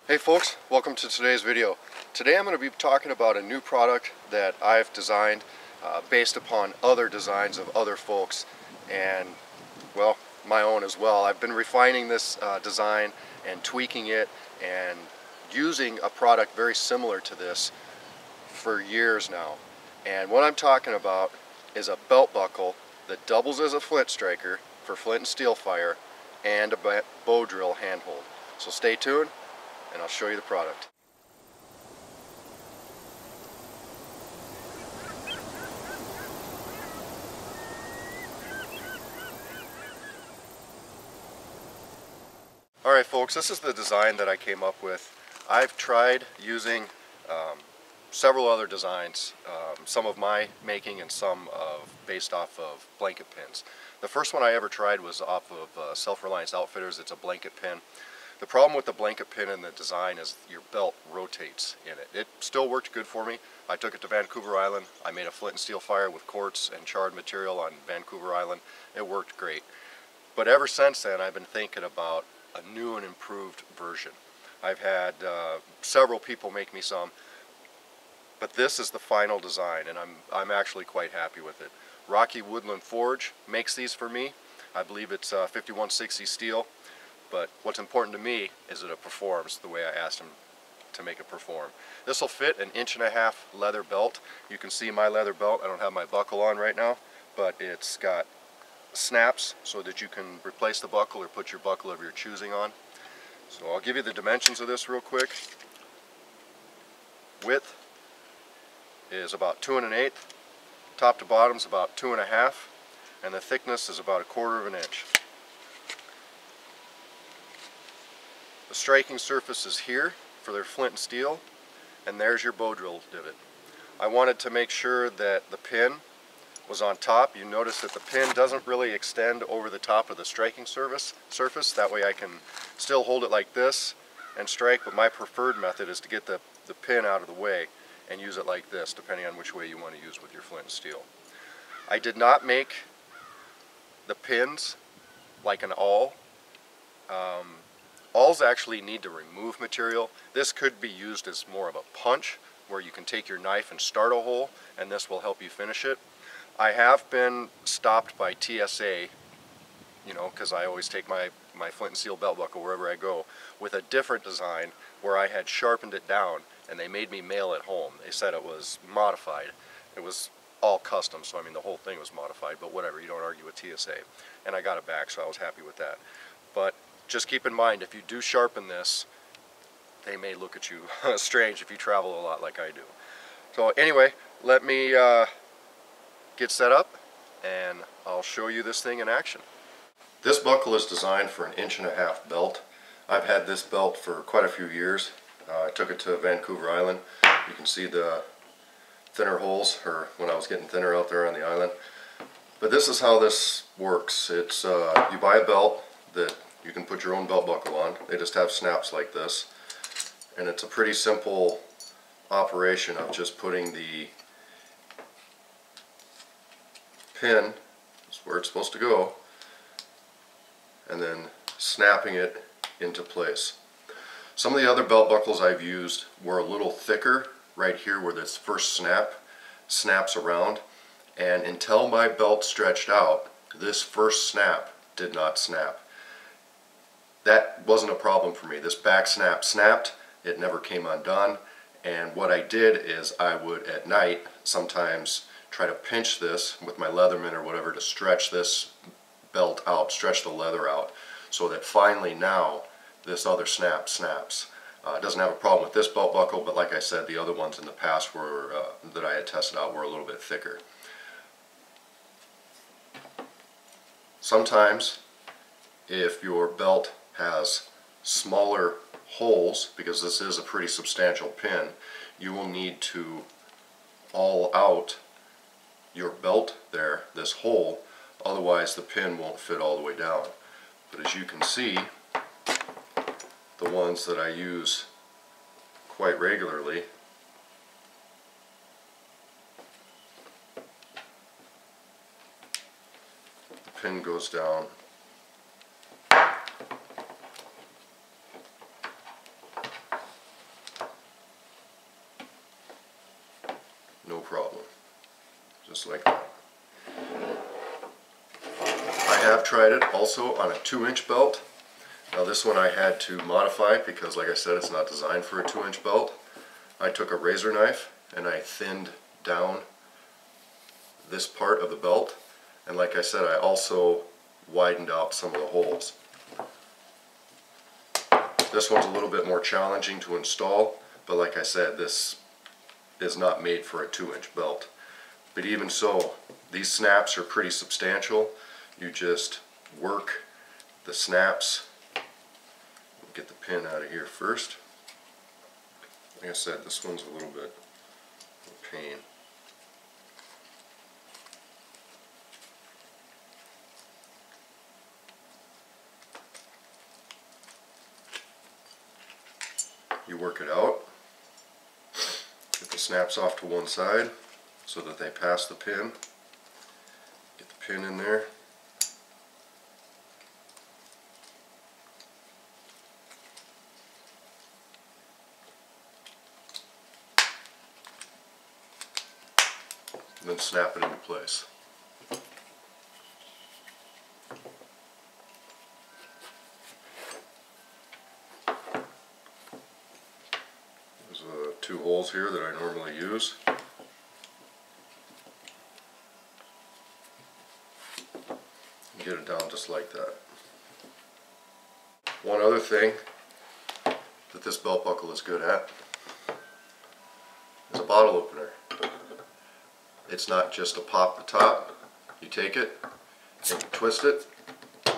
Hey folks, welcome to today's video. Today I'm going to be talking about a new product that I've designed based upon other designs of other folks and, well, my own as well. I've been refining this design and tweaking it and using a product very similar to this for years now. And what I'm talking about is a belt buckle that doubles as a flint striker for flint and steel fire and a bow drill handhold. So stay tuned and I'll show you the product. Alright folks, this is the design that I came up with. I've tried using several other designs, some of my making and some based off of blanket pins. The first one I ever tried was off of Self-Reliance Outfitters. It's a blanket pin. The problem with the blanket pin in the design is your belt rotates in it. It still worked good for me. I took it to Vancouver Island. I made a flint and steel fire with quartz and charred material on Vancouver Island. It worked great. But ever since then I've been thinking about a new and improved version. I've had several people make me some, but this is the final design and I'm actually quite happy with it. Rocky Woodland Forge makes these for me. I believe it's 5160 steel. But what's important to me is that it performs the way I asked him to make it perform. This will fit an 1.5-inch leather belt. You can see my leather belt. I don't have my buckle on right now, but it's got snaps so that you can replace the buckle or put your buckle of your choosing on. So I'll give you the dimensions of this real quick. Width is about 2 1/8. Top to bottom is about 2 1/2, and the thickness is about 1/4 inch. The striking surface is here for their flint and steel, and there's your bow drill divot. I wanted to make sure that the pin was on top. You notice that the pin doesn't really extend over the top of the striking surface. That way I can still hold it like this and strike, but my preferred method is to get the pin out of the way and use it like this, depending on which way you want to use with your flint and steel. I did not make the pins like an awl. Awls actually need to remove material. This could be used as more of a punch, where you can take your knife and start a hole, and this will help you finish it. I have been stopped by TSA, you know, because I always take my flint and steel belt buckle wherever I go, with a different design where I had sharpened it down, and they made me mail it home. They said it was modified. It was all custom, so I mean the whole thing was modified, but whatever, you don't argue with TSA. And I got it back, so I was happy with that. But just keep in mind, if you do sharpen this, they may look at you strange if you travel a lot like I do. So anyway, let me get set up and I'll show you this thing in action. This buckle is designed for an 1.5-inch belt. I've had this belt for quite a few years. I took it to Vancouver Island. You can see the thinner holes, or when I was getting thinner out there on the island. But this is how this works. It's you buy a belt that you can put your own belt buckle on. They just have snaps like this. And it's a pretty simple operation of just putting the pin, that's where it's supposed to go, and then snapping it into place. Some of the other belt buckles I've used were a little thicker right here where this first snap snaps around, and until my belt stretched out, this first snap did not snap. That wasn't a problem for me. This back snap snapped, it never came undone, and what I did is I would at night sometimes try to pinch this with my Leatherman or whatever to stretch this belt out, stretch the leather out, so that finally now this other snap snaps. It doesn't have a problem with this belt buckle, but like I said, the other ones in the past were that I had tested out were a little bit thicker. Sometimes if your belt has smaller holes, because this is a pretty substantial pin, you will need to awl out your belt there, this hole, otherwise the pin won't fit all the way down. But as you can see, the ones that I use quite regularly, the pin goes down problem. Just like that. I have tried it also on a 2-inch belt. Now this one I had to modify because, like I said, it's not designed for a 2-inch belt. I took a razor knife and I thinned down this part of the belt, and like I said, I also widened out some of the holes. This one's a little bit more challenging to install, but like I said, this is not made for a 2-inch belt. But even so, these snaps are pretty substantial. You just work the snaps. Get the pin out of here first. Like I said, this one's a little bit of a pain. You work it out. Get the snaps off to one side so that they pass the pin. Get the pin in there. And then snap it into place. There's 2 holes here that I normally use. Get it down just like that. One other thing that this belt buckle is good at is a bottle opener. It's not just a pop the top. You take it and you twist it and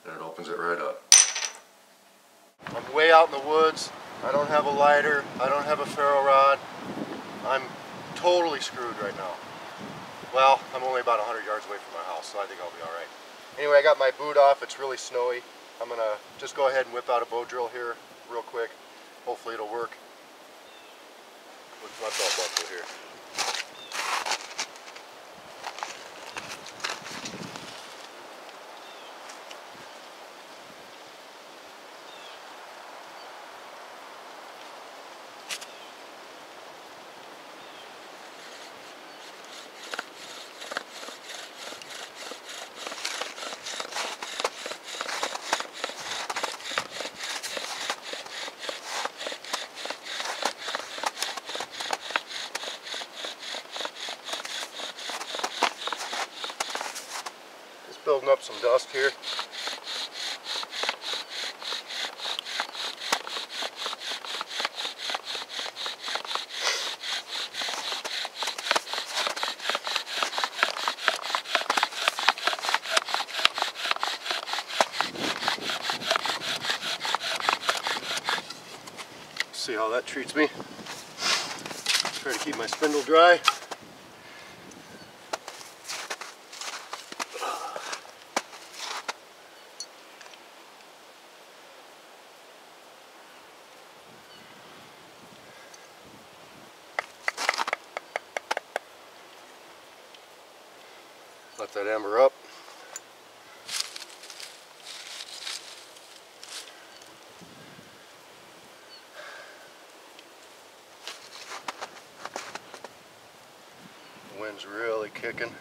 it opens it right up. I'm way out in the woods. I don't have a lighter. I don't have a ferro rod. I'm totally screwed right now. Well, I'm only about 100 yards away from my house, so I think I'll be alright. Anyway, I got my boot off. It's really snowy. I'm going to just go ahead and whip out a bow drill here real quick. Hopefully it'll work. With my belt buckle here. Building up some dust here. See how that treats me. Try to keep my spindle dry. Let that ember up. The wind's really kicking.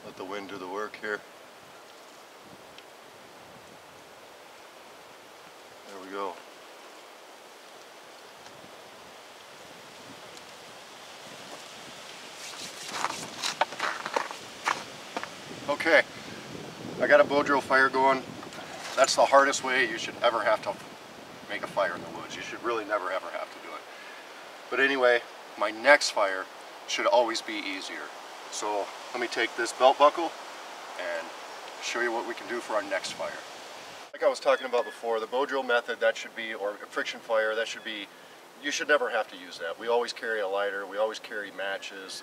Let the wind do the work here. There we go. Okay, I got a bow drill fire going. That's the hardest way you should ever have to make a fire in the woods. You should really never ever have to do it. But anyway, my next fire should always be easier. So let me take this belt buckle and show you what we can do for our next fire. Like I was talking about before, the bow drill method, that should be, or friction fire, that should be, you should never have to use that. We always carry a lighter, we always carry matches,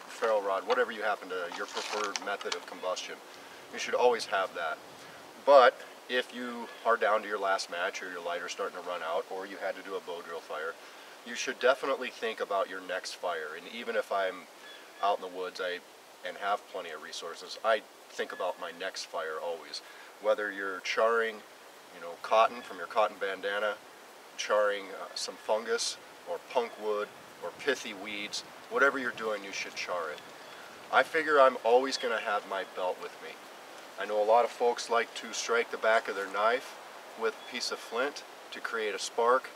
ferro rod, whatever you happen to, your preferred method of combustion. You should always have that. But if you are down to your last match, or your lighter's starting to run out, or you had to do a bow drill fire, you should definitely think about your next fire. And even if I'm out in the woods and have plenty of resources, I think about my next fire always. Whether you're charring, cotton from your cotton bandana, charring some fungus or punk wood or pithy weeds, whatever you're doing, you should char it. I figure I'm always going to have my belt with me. I know a lot of folks like to strike the back of their knife with a piece of flint to create a spark.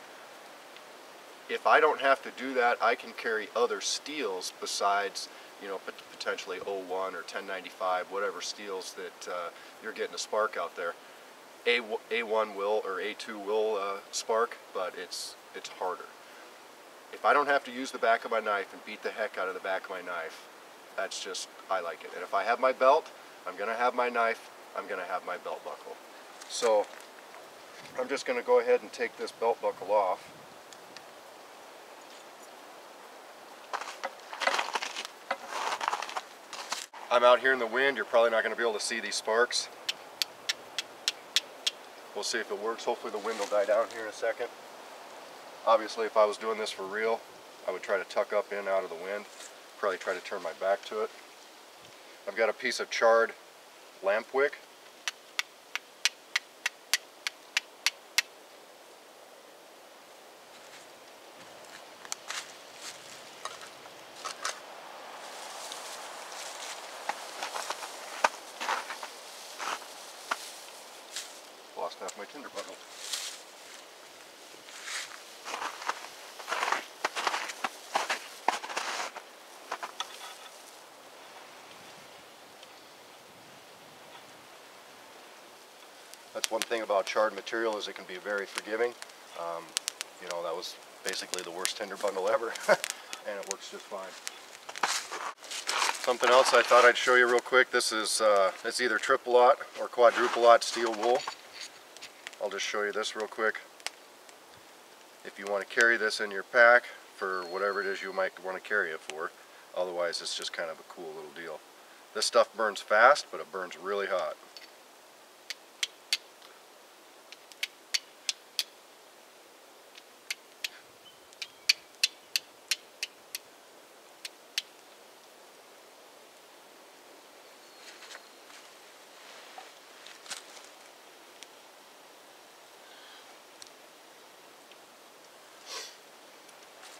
If I don't have to do that, I can carry other steels besides, potentially 01 or 1095, whatever steels that you're getting a spark out there. A1 will, or A2 will spark, but it's harder. If I don't have to use the back of my knife and beat the heck out of the back of my knife, that's just, I like it. And if I have my belt, I'm going to have my knife, I'm going to have my belt buckle. So I'm just going to go ahead and take this belt buckle off. I'm out here in the wind, you're probably not going to be able to see these sparks. We'll see if it works. Hopefully the wind will die down here in a second. Obviously if I was doing this for real, I would try to tuck up in out of the wind, probably try to turn my back to it. I've got a piece of charred lamp wick. Lost half my tinder bundle. That's one thing about charred material, is it can be very forgiving. That was basically the worst tinder bundle ever, and it works just fine. Something else I thought I'd show you real quick. This is it's either triple-aught or quadruple-aught steel wool. I'll just show you this real quick. If you want to carry this in your pack for whatever it is you might want to carry it for, otherwise it's just kind of a cool little deal. This stuff burns fast, but it burns really hot.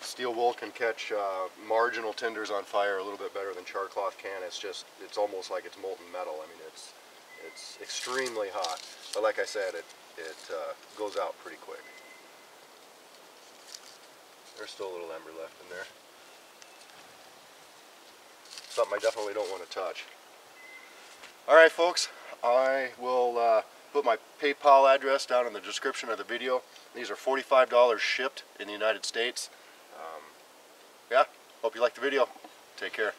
Steel wool can catch marginal tinders on fire a little bit better than char cloth can. It's almost like it's molten metal. I mean, it's extremely hot. But like I said, it goes out pretty quick. There's still a little ember left in there. Something I definitely don't want to touch. Alright folks, I will put my PayPal address down in the description of the video. These are $45 shipped in the United States. Yeah, hope you liked the video. Take care.